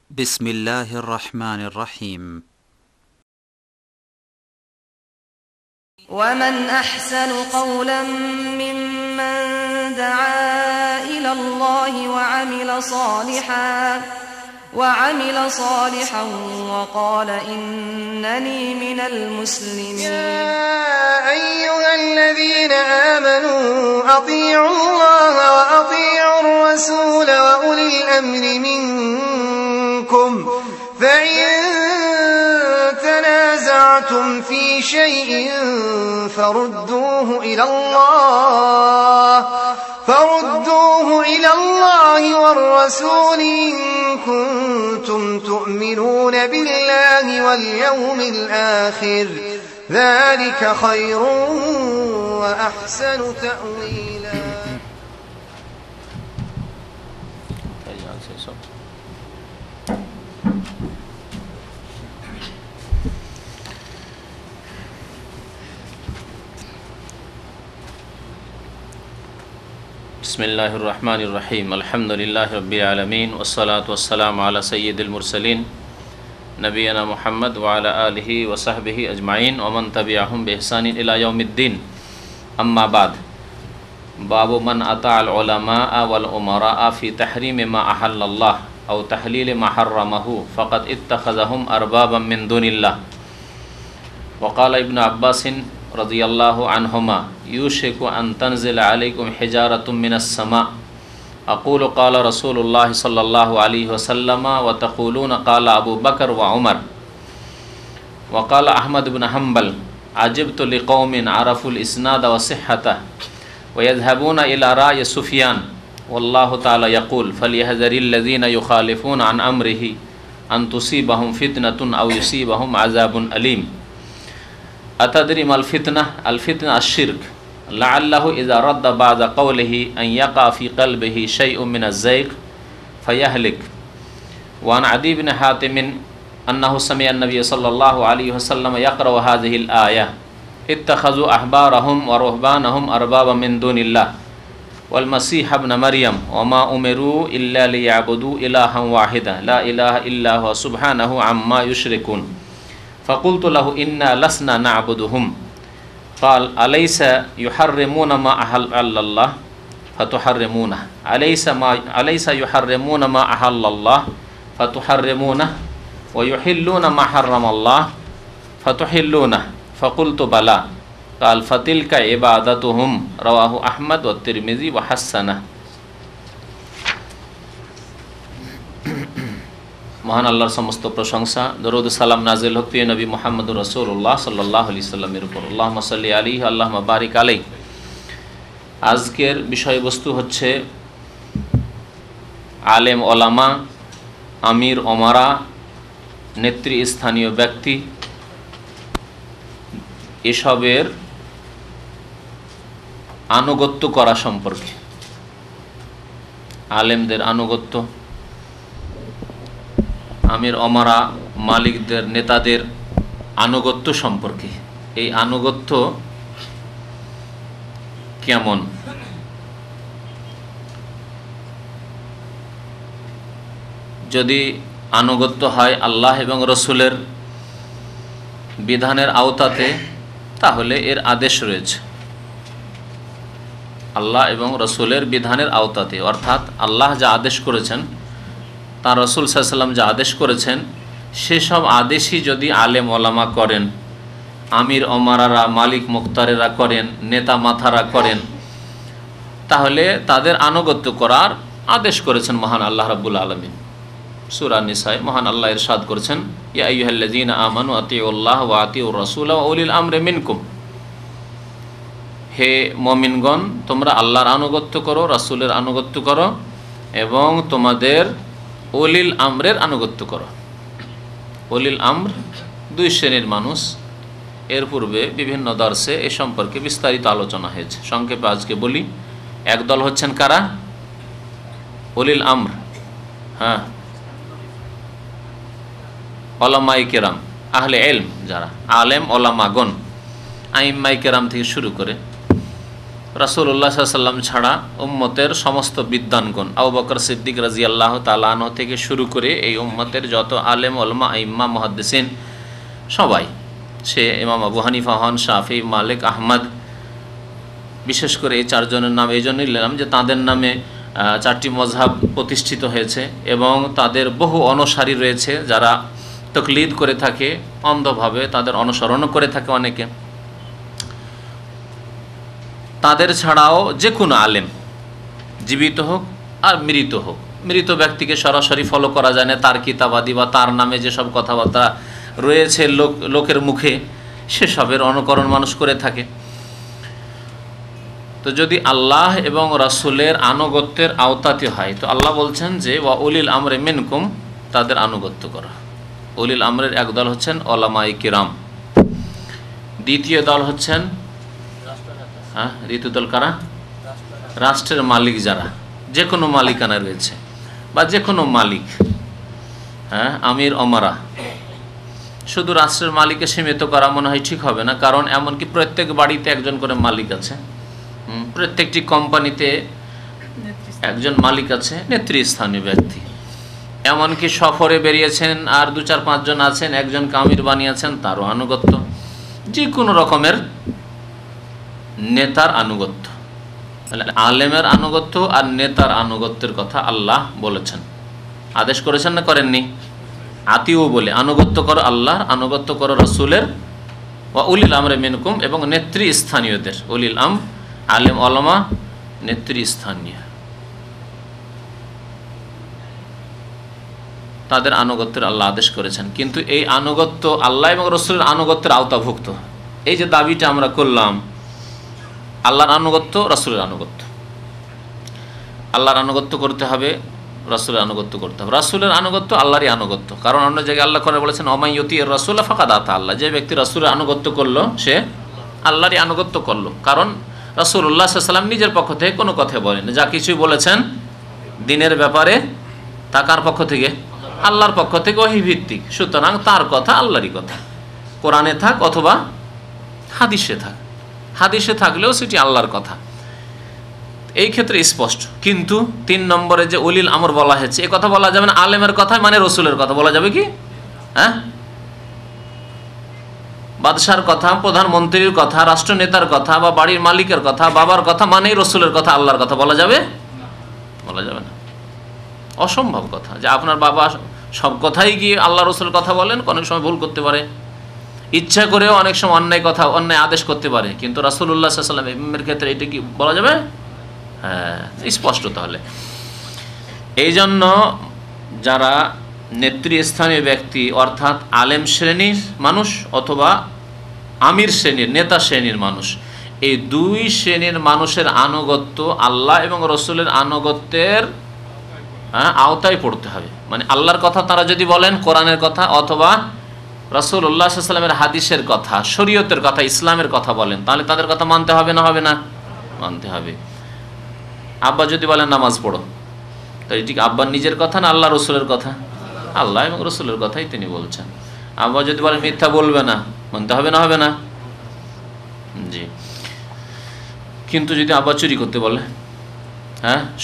بسم الله الرحمن الرحيم. ومن أحسن قولا ممن دعا إلى الله وعمل صالحا وقال إنني من المسلمين. يا أيها الذين آمنوا أطيعوا الله وأطيعوا الرسول وأولي الأمر منكم فإن تنازعتم في شيء فردوه إلى الله والرسول إن كنتم تؤمنون بالله واليوم الآخر ذلك خير وأحسن تأويلا. بسم الله الرحمن الرحيم الحمد لله رب العالمين والصلاة والسلام على سيد المرسلين نبينا محمد وعلى آله وصحبه أجمعين ومن تبعهم بإحسان إلى يوم الدين. أما بعد، باب من أطاع العلماء والأمراء في تحريم ما أحل الله أو تحليل ما حرمه فقد اتخذهم أربابا من دون الله. وقال ابن عباس رضي الله عنهما يوشك أن تنزل عليكم حجارة من السماء أقول قال رسول الله صلى الله عليه وسلم وتقولون قال أبو بكر وعمر. وقال أحمد بن حنبل عجبت لقوم عرفوا الإسناد وصحته ويذهبون إلى رأي سفيان والله تعالى يقول فليحذر الذين يخالفون عن أمره أن تصيبهم فتنة أو يصيبهم عذاب أليم. أتدري ما الفتنة؟ الفتنة الشرك لعله إذا رد بعد قوله أن يقع في قلبه شيء من الزيغ فيهلك. وعن عدي بن حاتم أنه سمع النبي صلى الله عليه وسلم يقرأ هذه الآية اتخذوا أحبارهم ورهبانهم أربابا من دون الله والمسيح ابن مريم وما أمروا إلا ليعبدوا إلها واحدا لا إله إلا هو سبحانه عما يشركون. فقلت له إنا لسنا نعبدهم قال أليس يحرمون ما أحل الله فتحرمونه أليس يحرمون ما أحل الله فتحرمونه ويحلون ما حرم الله فتحلونه فقلت بلى قال فتلك عبادتهم رواه أحمد والترمذي وحسنه. মহান আল্লাহর সমস্ত প্রশংসা, দরুদ সালাম নাজিল হোক প্রিয় নবী মুহাম্মদুর রাসূলুল্লাহ সাল্লাল্লাহু আলাইহি সাল্লামের উপর। আল্লাহুম্মা সাল্লি আলাইহি আল্লাহুম্মা বারিক আলাইহি। আজকের বিষয়বস্তু হচ্ছে আলেম ওলামা, আমির ওমারা, নেতৃস্থানীয় ব্যক্তি এসবের আনুগত্য করা সম্পর্কে, আলেমদের আনুগত্য, আমির ওমারা, মালিকদের, নেতাদের আনুগত্য সম্পর্কে। এই আনুগত্য কেমন? যদি আনুগত্য হয় আল্লাহ এবং রসুলের বিধানের আওতাতে তাহলে এর আদেশ রয়েছে। আল্লাহ এবং রসুলের বিধানের আওতাতে, অর্থাৎ আল্লাহ যা আদেশ করেছেন, তাঁর রসুল সাল্লাল্লাহু আলাইহি ওয়াসাল্লাম যা আদেশ করেছেন সেসব আদেশই যদি আলেম ওলামা করেন, আমির ওমারারা, মালিক মুখতারেরা করেন, নেতা মাথারা করেন, তাহলে তাদের আনুগত্য করার আদেশ করেছেন মহান আল্লাহ রাব্বুল আলামিন। সূরা নিসায় মহান আল্লাহ ইরশাদ করেছেন ইয়া আইয়ুহাল্লাযীনা আমানু আতিউল্লাহ ওয়া আতিউর রাসূলা ওয়া উলিল আমরি মিনকুম। হে মুমিনগণ, তোমরা আল্লাহর আনুগত্য করো, রাসূলের আনুগত্য করো এবং তোমাদের উলিল আমরের আনুগত্য করো। উলিল আমর দুই শ্রেণীর মানুষ, এর পূর্বে বিভিন্ন দর্শে এ সম্পর্কে বিস্তারিত আলোচনা হয়েছে। সংক্ষেপে আজকে বলি, একদল হচ্ছেন কারা? উলিল আমর, হ্যাঁ, ওলামায়ে কেরাম, আহলে ইলম, যারা আলেম ওলামাগণ, আইম্মায়ে কেরাম থেকে শুরু করে রাসূলুল্লাহ সাল্লাল্লাহু আলাইহি ওয়াসাল্লাম ছাড়া উম্মতের সমস্ত বিদ্বানগণ আবু বকর সিদ্দিক রাদিয়াল্লাহু তাআলা আনহু থেকে শুরু করে এই উম্মতের যত আলেম ওলামা আইম্মা মুহাদ্দিসিন সবাই, সে ইমাম আবু হানিফা হন, শাফি, মালিক, আহমদ, বিশেষ করে এই চারজনের নাম এই জন্যই নিলাম যে তাদের নামে চারটি মযহাব প্রতিষ্ঠিত হয়েছে এবং তাদের বহু অনুসারী রয়েছে যারা তাকলিদ করে থাকে, অন্ধভাবে তাদের অনুসরণও করে থাকে অনেকে। তাদের ছাড়াও যে কোনো আলেম, জীবিত হোক আর মৃত হোক, মৃত ব্যক্তিকে সরাসরি ফলো করা যায় না, তার কিতাবাদি বা তার নামে যেসব কথাবার্তা রয়েছে লোকের মুখে সেসবের অনুকরণ মানুষ করে থাকে। তো যদি আল্লাহ এবং রাসূলের আনুগত্যের আওতাতে হয় তো আল্লাহ বলছেন যে ওয়া উলিল আমরে মিনকুম, তাদের আনুগত্য করা। উলিল আমরের এক দল হচ্ছেন ওলামায়ে কিরাম, দ্বিতীয় দল হচ্ছেন দ্বিতীয় দল কারা? রাষ্ট্রের মালিক, যারা যে কোনো মালিকানা রয়েছে বা যে কোনো মালিক, আমির ওমারা। শুধু রাষ্ট্রের মালিককে সীমিত করা মনে হয় ঠিক হবে না, কারণ এমনকি প্রত্যেক বাড়িতে একজন করে মালিক আছে, প্রত্যেকটি কোম্পানিতে একজন মালিক আছে, নেতৃস্থানীয় ব্যক্তি। এমনকি সফরে বেরিয়েছেন আর 2-4-5 জন আছেন, একজনকে আমির বানিয়েছেন, তারও আনুগত্য। যে কোনো রকমের নেতার আনুগত্য, আলেমের আনুগত্য আর নেতার আনুগত্যের কথা আল্লাহ বলেছেন, আদেশ করেছেন না করেননি? আতিউ বলে আনুগত্য করো আল্লাহর, আনুগত্য করো রাসূলের, ওয়া উলিল আমরে মিনকুম, এবং নেতৃস্থানীয়দের। উলিল আম আলেম ওলামা, নেতৃস্থানীয়, তাদের আনুগত্যের আল্লাহ আদেশ করেছেন। কিন্তু এই আনুগত্য আল্লাহ এবং রাসূলের আনুগত্যের আওতাভুক্ত। এই যে দাবিটা আমরা করলাম, আল্লাহর আনুগত্য, রাসূলের আনুগত্য, আল্লাহর আনুগত্য করতে হবে, রাসূলের আনুগত্য করতে হবে। রাসূলের আনুগত্য আল্লাহরই আনুগত্য, কারণ অন্য জায়গায় আল্লাহ করে বলেছেন ওমাই ইউতির রাসূল ফাকাদ আতা আল্লাহ, যে ব্যক্তি রাসূলের আনুগত্য করলো সে আল্লাহরই আনুগত্য করলো। কারণ রাসূলুল্লাহ সাল্লাল্লাহু আলাইহি ওয়াসাল্লাম নিজের পক্ষ থেকে কোনো কথা বলেন, যা কিছুই বলেছেন দ্বীনের ব্যাপারে তা কার পক্ষ থেকে? আল্লাহর পক্ষ থেকে, ওহী ভিত্তিক। সুতরাং তার কথা আল্লাহরই কথা, কোরআনে থাক অথবা হাদিসে থাক, হাদিসে থাকলেও সেটি আল্লাহর কথা, এই ক্ষেত্রে স্পষ্ট। কিন্তু 3 নম্বরে যে উলিল আমর বলা হয়েছে, এ কথা বলা যাবে না আলেমের কথা, মানে রাসূলের কথা বলা যাবে কি? বাদশার কথা, প্রধানমন্ত্রীর কথা, রাষ্ট্রনেতার কথা বা বাড়ির মালিকের কথা, বাবার কথা মানেই রাসূলের কথা, আল্লাহর কথা বলা যাবে? বলা যাবে না, অসম্ভব কথা। যে আপনার বাবা সব কথাই গিয়ে আল্লাহ রাসূলের কথা বলেন, অনেক সময় ভুল করতে পারে, ইচ্ছা করেও অনেক সময় অন্যায় কথা, অন্যায় আদেশ করতে পারে, কিন্তু রাসূলুল্লাহ সাল্লাল্লাহু আলাইহি ওয়াসাল্লামের ক্ষেত্রে এটা কি বলা যাবে? হ্যাঁ, স্পষ্ট। তাহলে এই জন্য যারা নেতৃস্থানীয় ব্যক্তি, অর্থাৎ আলেম শ্রেণীর মানুষ অথবা আমির শ্রেণীর, নেতা শ্রেণীর মানুষ, এই 2 শ্রেণীর মানুষের আনুগত্য আল্লাহ এবং রাসূলের আনুগত্যের আওতায় পড়তে হবে। মানে আল্লাহর কথা তারা যদি বলেন, কোরআনের কথা, অথবা রাসূলুল্লাহ সাল্লাল্লাহু আলাইহি ওয়াসাল্লামের হাদিসের কথা, শরীয়তের কথা, ইসলামের কথা বলেন, তাহলে তাদের কথা মানতে হবে না? হবে না? মানতে হবে। আব্বা যদি বলেন নামাজ পড়ো, তাই ঠিক আব্বার নিজের কথা না আল্লাহ রাসূলের কথা? আল্লাহ এবং রাসূলের কথাই তিনি বলছেন। আব্বা যদি বলেন মিথ্যা বলবে না, মানতে হবে না? হবে না? জি। কিন্তু যদি আব্বা চুরি করতে বলে,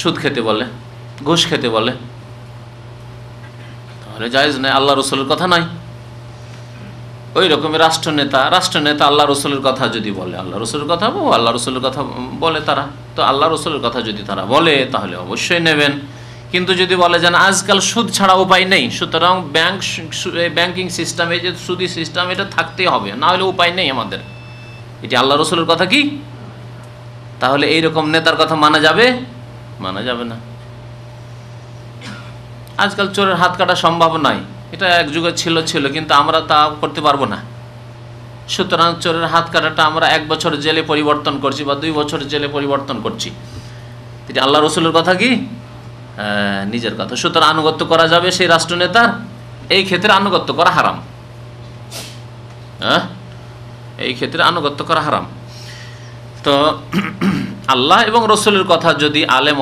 সুদ খেতে বলে, ঘুষ খেতে বলে, তাহলে জায়েজ নাই, আল্লাহ রাসূলের কথা নাই। ওই রকমের রাষ্ট্রনেতা আল্লাহ রাসূলের কথা যদি বলে, আল্লাহ রাসূলের কথা আল্লাহ রাসূলের কথা বলে তারা, তো আল্লাহ রাসূলের কথা যদি তারা বলে তাহলে অবশ্যই নেবেন। কিন্তু যদি বলে যে আজকাল সুদ ছাড়া উপায় নেই, সুতরাং ব্যাংকিং সিস্টেম, এই যে সুদি সিস্টেম, এটা থাকতেই হবে, না হলে উপায় নেই আমাদের, এটি আল্লাহ রাসূলের কথা কি? তাহলে এইরকম নেতার কথা মানা যাবে? মানা যাবে না। আজকাল চোরের হাত কাটা সম্ভব নয়, এটা এক যুগে ছিল, কিন্তু আমরা তা করতে পারবো না। সুতরাং চোরের হাত কাটাটা আমরা 1 বছর জেলে পরিবর্তন করছি বা 2 বছর জেলে পরিবর্তন করছি, এটা আল্লাহ রাসূলের কথা কি? নিজের কথা। সুতরাং আনুগত্য করা যাবে সেই রাষ্ট্রনেতার? এই ক্ষেত্রে আনুগত্য করা হারাম, এই ক্ষেত্রে আনুগত্য করা হারাম। তো আল্লাহ এবং রাসূলের কথা যদি আলেম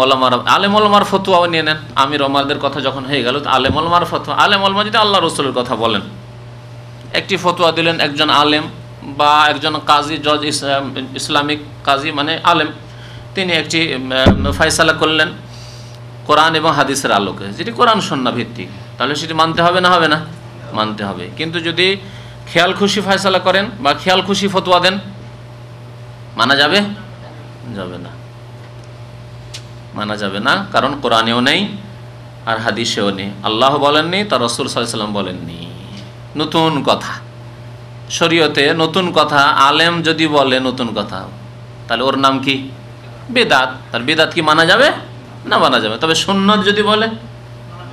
ওলামার ফতোয়াও নিয়ে নেন, আমির ওমারদের কথা যখন হয়ে গেল, আলেম ওলামার ফতোয়া, আলেম ওলামা যদি আল্লাহ রাসূলের কথা বলেন, একটি ফতোয়া দিলেন একজন আলেম বা একজন কাজী, জজ, ইসলামিক কাজী মানে আলেম, তিনি একটি ফয়সালা করলেন কোরআন এবং হাদিসের আলোকে, যেটি কোরআন সুন্নাহ ভিত্তিক, তাহলে সেটি মানতে হবে না হবে না? মানতে হবে। কিন্তু যদি খেয়াল খুশি ফয়সালা করেন বা খেয়াল খুশি ফতোয়া দেন, মানা যাবে? যাবে না, মানা যাবে না। কারণ কোরআনেও নেই আর হাদিসেও নেই, আল্লাহ বলেননি, তার রাসূল সাল্লাল্লাহু আলাইহি ওয়াসাল্লাম বলেননি। নতুন কথা, শরীয়তে নতুন কথা আলেম যদি বলে নতুন কথা, তাহলে ওর নাম কি? বিদআত। তার বিদআত কি মানা যাবে? না, মানা যাবে। তবে সুন্নাত যদি বলে,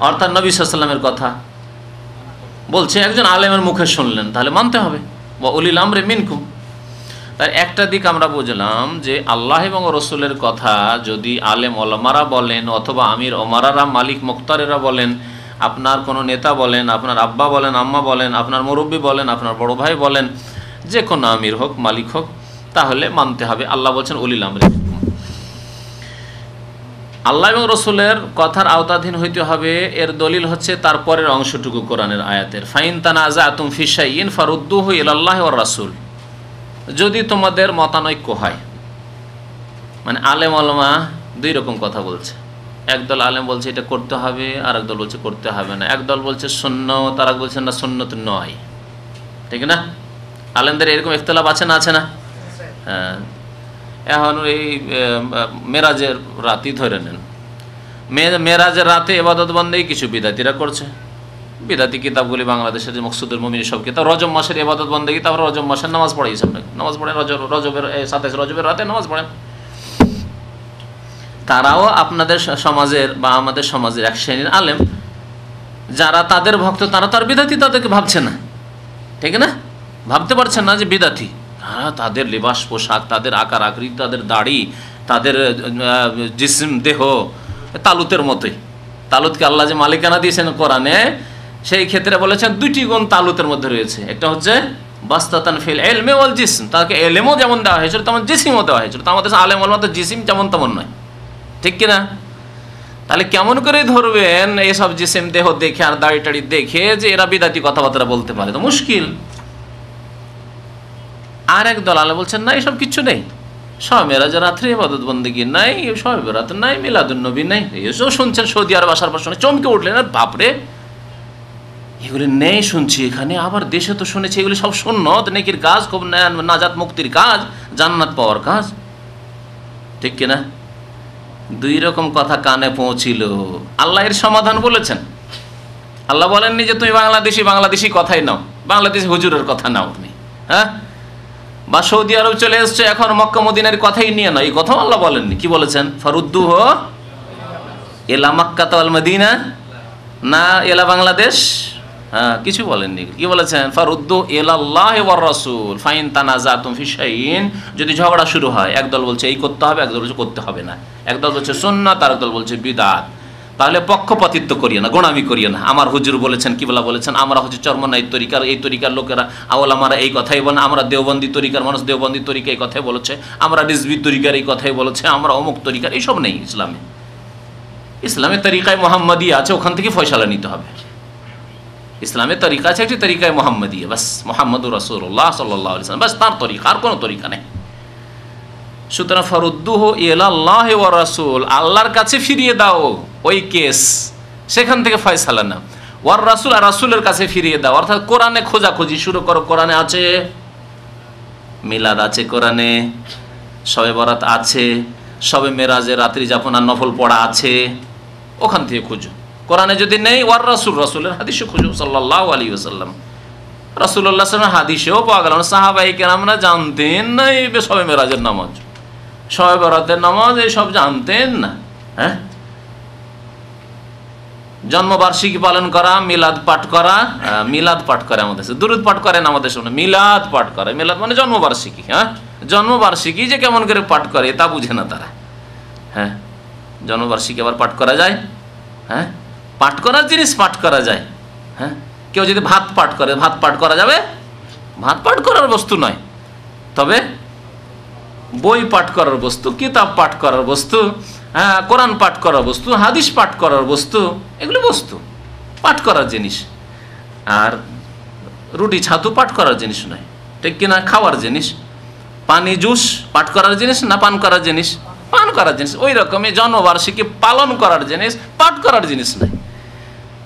অর্থাৎ নবী সাল্লাল্লাহু আলাইহি ওয়াসাল্লামের কথা বলছে, একজন আলেমের মুখে শুনলেন, তাহলে মানতে হবে। ওয়া উলিল আমরি মিনকুম। তার একটা দিক আমরা বুঝলাম যে আল্লাহ এবং রসুলের কথা যদি আলেম ওলামারা বলেন, অথবা আমির ওমারারা, মালিক মুখতারেরা বলেন, আপনার কোনো নেতা বলেন, আপনার আব্বা বলেন, আম্মা বলেন, আপনার মুরব্বী বলেন, আপনার বড় ভাই বলেন, যে কোনো আমির হোক, মালিক হোক, তাহলে মানতে হবে। আল্লাহ বলছেন উলিল আমরি মিনকুম। আল্লাহ এবং রসুলের কথার আওতাধীন হইতে হবে, এর দলিল হচ্ছে তারপরের অংশটুকু কোরআনের আয়াতের, ফাইন তানাযাতুম ফি শাইইন ফারুদ্দুহু ইলাল্লাহি ওয়ার রাসূল। যদি তোমাদের মতানৈক্য হয়, মানে আলেম ওলামা দুই রকম কথা বলছে। একদল আলেম বলছে এটা করতে হবে, আর একদল বলছে করতে হবে না। একদল বলছে সুন্নাত, আর এক বলছে না সুন্নাত নয়, ঠিক না? আলেমদের এরকম ইখতিলাফ আছে না? আছে না? হ্যাঁ। এখন এই মেরাজের রাতই ধরে নেন, মেরাজের রাতে ইবাদত বন্দেগী কিছু বিদাতিরা করছে। বিদাতি কিতাবগুলি বাংলাদেশের যে মকসুদুল মুমিন সব কিতাব, রজব মাসের ইবাদত বন্দেগী, তারপর রজব মাসের নামাজ পড়াইছে আপনাকে, নামাজ পড়েন রজবের 27 রজবের রাতে নামাজ পড়েন। তারাও আপনাদের সমাজের বা আমাদের সমাজের এক শ্রেণীর আলেম, যারা তাদের ভক্ত, তারা তার বিদাতি, তাদেরকে ভাবছে না, ঠিক না? ভাবতে পারছেন না যে বিদাতি। হ্যাঁ, তাদের লিবাস পোশাক, তাদের আকার আকৃতি, তাদের দাড়ি, তাদের জিসম দেহ তালুতের মতোই। তালুতকে আল্লাহ যে মালিকানা দিয়েছেন কোরআনে, সেই ক্ষেত্রে বলেছেন দুইটি গুণ তালুতের মধ্যে রয়েছে। একটা হচ্ছে বাস্তাতান ফিল ইলমি ওয়াল জিসম, তাকে ইলমও যেমন দেওয়া হয়েছিল তেমন জিসিমও দেওয়া হয়েছিল। তো আমাদের আলেম ওলামা তো জিসিম যেমন তেমন নয়, ঠিক কিনা? তাহলে কেমন করে ধরবেন এইসব জিসিম দেহ দেখে আর দাড়ি টাড়ি দেখে যে এরা বিদাতি কথাবার্তা বলতে পারে? তো মুশকিল। আর এক দল আলেম বলছেন না, এসব কিচ্ছু নেই, সব মেরাজের রাত্রে ইবাদত বন্দেগী নাই, সব বেরাত নাই, মিলাদুন নবী নাই। এসব শুনছেন সৌদি আরব আসার পর শুনে চমকে উঠলেন, বাপরে এগুলি নেই শুনছি এখানে, আবার দেশে তো শুনেছি এগুলি সব সুন্নত, নেকির কাজ, খুব নাজাত মুক্তির কাজ, জান্নাত পাওয়ার কাজ, ঠিক কিনা? দুই রকম কথা কানে পৌঁছিল। আল্লাহ এর সমাধান বলেছেন। আল্লাহ বলেননি যে তুমি বাংলাদেশি কথাই নাও, বাংলাদেশি হুজুরের কথা নাও তুমি, হ্যাঁ, বা সৌদি আরব চলে এসছে এখন মক্কা মদিনার কথাই নিয়ে নাও, এই কথাও আল্লাহ বলেননি। কি বলেছেন? ফারুদ্দুহু ইলা মাক্কাত ওয়াল মদিনা, না এলা বাংলাদেশ, হ্যাঁ, কিছু বলেননি। কি বলেছেন? ফারুদ্দু ইলাল্লাহি ওয়ার রাসূল ফাইন তানাযাতুম ফি শাইইন। যদি ঝগড়া শুরু হয়, একদল বলছে এই করতে হবে, একদল বলছে করতে হবে না, একদল বলছে সুন্নাত, আর একদল বলছে বিদআত, তাহলে পক্ষপাতিত্ব করিও না, গোনামি করিও না। আমার হুজুর বলেছেন, কিবলা বলেছেন, আমরা হচ্ছে চরমনাই তরিকার, এই তরিকার লোকেরা আওলামারা এই কথাই বলেন, আমরা দেওবন্দি তরিকার মানুষ দেওবন্দি তরিকা এই কথাই বলেছে, আমরা রিজভী তরিকার এই কথাই বলেছে, আমরা অমুক তরিকার, এইসব নেই ইসলামে। ইসলামের তরিকায় মুহাম্মাদিয়া আছে, ওখান থেকে ফয়সালা নিতে হবে। ইসলামের তরিকা আছে একটি তরিকায় মুহাম্মাদিয়া, বাস মুহাম্মদুর রাসূলুল্লাহ সাল্লাল্লাহু আলাইহি ওয়াসাল্লাম, বাস তার তরিকা, আর কোনো তরিকা নেই। সুতরাং ফারুদ্দুহু ইলাল্লাহি ওয়া রাসূল, আল্লাহর কাছে ফিরিয়ে দাও ওই কেস, সেখান থেকে ফয়সালা নাও। ওয়ার রাসূল, আর রাসূলের কাছে ফিরিয়ে দাও, অর্থাৎ কোরআনে খোঁজাখুঁজি শুরু করো। কোরআনে আছে মিলাদ, আছে কোরআনে শবে বরাত আছে, শবে মেরাজের রাত্রি যাপন আর নফল পড়া আছে, ওখান থেকে খুঁজো। কোরআনে যদি নেই, ওয়ার রাসূল, রাসূলের হাদিসে খুঁজো সাল্লাল্লাহু আলাইহি ওয়াসাল্লাম। রাসূলুল্লাহ সাল্লাল্লাহু আলাইহি ওয়াসাল্লাম হাদিসেও পাওয়া গেল না। সাহাবায়ে কেরামরা জানতেন না এই শবে মেরাজের নামাজ, শবে বরাতের নামাজ, এইসব জানতেন না। হ্যাঁ, জন্মবার্ষিকী পালন করা, মিলাদ পাঠ করা, মিলাদ পাঠ করে আমাদের, দুরূদ পাঠ করেন আমাদের সামনে, মিলাদ পাঠ করে। মিলাদ মানে জন্মবার্ষিকী। হ্যাঁ, জন্মবার্ষিকী যে কেমন করে পাঠ করে তা বুঝে না তারা। হ্যাঁ, জন্মবার্ষিকী আবার পাঠ করা যায়? হ্যাঁ, পাঠ করার জিনিস পাঠ করা যায়। হ্যাঁ, কেউ যদি ভাত পাঠ করে, ভাত পাঠ করা যাবে? ভাত পাঠ করার বস্তু নয়, তবে বই পাঠ করার বস্তু, কিতাব পাঠ করার বস্তু, হ্যাঁ, কোরআন পাঠ করার বস্তু, হাদিস পাঠ করার বস্তু, এগুলো বস্তু, পাঠ করার জিনিস। আর রুটি ছাতু পাঠ করার জিনিস নয়, ঠিক কিনা? খাওয়ার জিনিস। পানি জুস পাঠ করার জিনিস না পান করার জিনিস? পান করার জিনিস, ওই রকমই জন্মবার্ষিকী পালন করার জিনিস, পাঠ করার জিনিস নাই।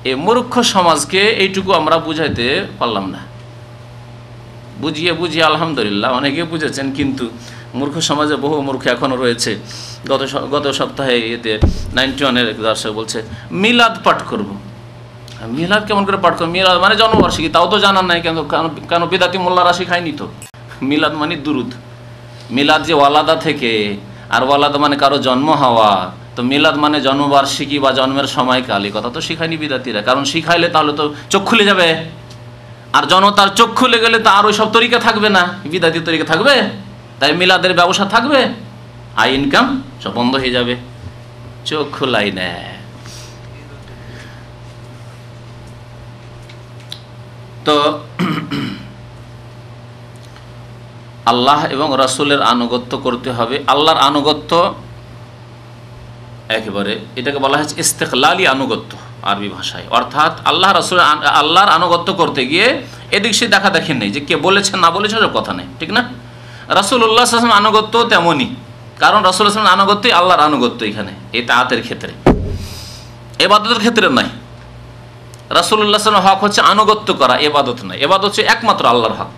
এই মূর্খ সমাজকে এইটুকু আমরা বুঝাইতে পারলাম না। বুঝিয়ে আলহামদুলিল্লাহ অনেকে বুঝেছেন, কিন্তু মূর্খ সমাজে বহু মূর্খ এখনও রয়েছে। গত সপ্তাহে এতে 91-এর দর্শক বলছে মিলাদ পাঠ করব। মিলাদ কেমন করে পাঠ করবো? মিলাদ মানে জন্মবার্ষিকী, তাও তো জানার নাই। কেন বিদাতি মোল্লা রাশি খায়নি তো। মিলাদ মানে দুরুদ। মিলাদ যে ওয়ালাদা থেকে, আর ওয়ালাদা মানে কারো জন্ম হওয়া, তো মিলাদ মানে জন্মবার্ষিকী বা জন্মের সময়কাল। এই কথা তো শিখায়নি বিদাতিরা, কারণ শিখাইলে তাহলে তো চোখ খুলে যাবে, আর জনতার চোখ খুলে গেলে তো আর ওই সব তরিকা থাকবে না, বিদাতি তরিকা থাকবে। তাই মিলাদের ব্যবসা থাকবে, আই ইনকাম সব বন্ধ হয়ে যাবে, চোখ খোলাই নেয়। তো আল্লাহ এবং রাসূলের আনুগত্য করতে হবে। আল্লাহর আনুগত্য একেবারে, এটাকে বলা হয়েছে ইস্তেকলালি আনুগত্য আরবি ভাষায়, অর্থাৎ আল্লাহ রাসূলের আল্লাহর আনুগত্য করতে গিয়ে এদিক সে দেখা দেখেন নেই যে কে বলেছেন না বলেছে, ওসব কথা নেই, ঠিক না? রাসূলুল্লাহ সাল্লাল্লাহু আলাইহি ওয়াসাল্লাম আনুগত্য তেমনই, কারণ রাসূলুল্লাহ সাল্লাল্লাহু আলাইহি ওয়াসাল্লাম আনুগত্যই আল্লাহর আনুগত্য। এখানে এই তাআতের ক্ষেত্রে, ইবাদতের ক্ষেত্রে নয়। রাসূলুল্লাহ সাল্লাল্লাহু আলাইহি ওয়াসাল্লাম হক হচ্ছে আনুগত্য করা, ইবাদত নয়। ইবাদত হচ্ছে একমাত্র আল্লাহর হক,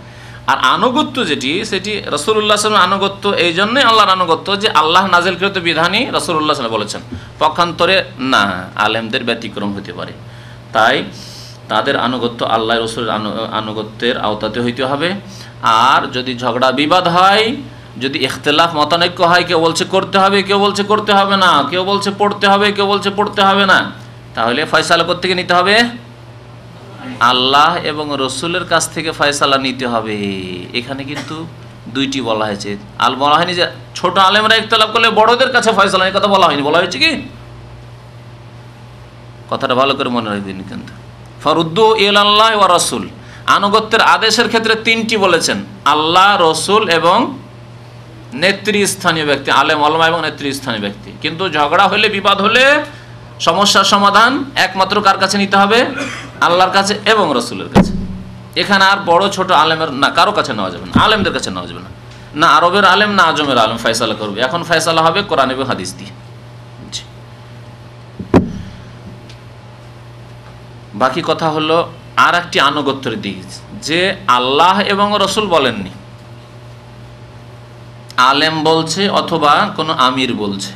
আর আনুগত্য যেটি, সেটি রাসূলুল্লাহ সাল্লাল্লাহু আলাইহি ওয়াসাল্লাম আনুগত্য এই জন্যই আল্লাহর আনুগত্য যে আল্লাহ নাজিলকৃত বিধানই রাসূলুল্লাহ সাল্লাল্লাহু আলাইহি ওয়াসাল্লাম বলেছেন, পক্ষান্তরে না, আলেমদের ব্যতিক্রম হতে পারে। তাই তাদের আনুগত্য আল্লাহ রাসূলের আনুগত্যের আওতাতে হইতে হবে। আর যদি ঝগড়া বিবাদ হয়, যদি ইখতিলাফ মতানৈক্য হয়, কেউ বলছে করতে হবে, কেউ বলছে করতে হবে না, কেউ বলছে পড়তে হবে, কেউ বলছে পড়তে হবে না, তাহলে ফয়সালা কোত্থেকে নিতে হবে? আল্লাহ এবং রসুলের কাছ থেকে ফয়সালা নিতে হবে। এখানে কিন্তু দুইটি বলা হয়েছে, বলা হয়নি যে ছোট আলেমরা ইখতিলাফ করলে বড়দের কাছে ফয়সালা, এই কথা বলা হয়নি। বলা হয়েছে কি? কথাটা ভালো করে মনে রাখবেন। কিন্তু ফারুদ্দু ইলাল্লাহ ওয়া রাসূল, আনুগত্যের আদেশের ক্ষেত্রে তিনটি বলেছেন, আল্লাহ, রসুল এবং নেতৃস্থানীয় ব্যক্তি, আলেম ওলামা এবং নেতৃস্থানীয় ব্যক্তি। কিন্তু ঝগড়া হলে, বিবাদ হলে সমস্যার সমাধান একমাত্র কার কাছে নিতে হবে? আল্লাহর কাছে এবং রসুলের কাছে। এখানে আর বড় ছোট আলেমের না, কারো কাছে নেওয়া যাবে না, আলেমদের কাছে নেওয়া যাবে না। না আরবের আলেম না আজমের আলেম ফয়সালা করবে, এখন ফয়সালা হবে কোরআন এবং হাদিস দিয়ে। বাকি কথা হলো আর একটি আনুগত্যের দিক, যে আল্লাহ এবং রসুল বলেননি, আলেম বলছে অথবা কোনো আমির বলছে,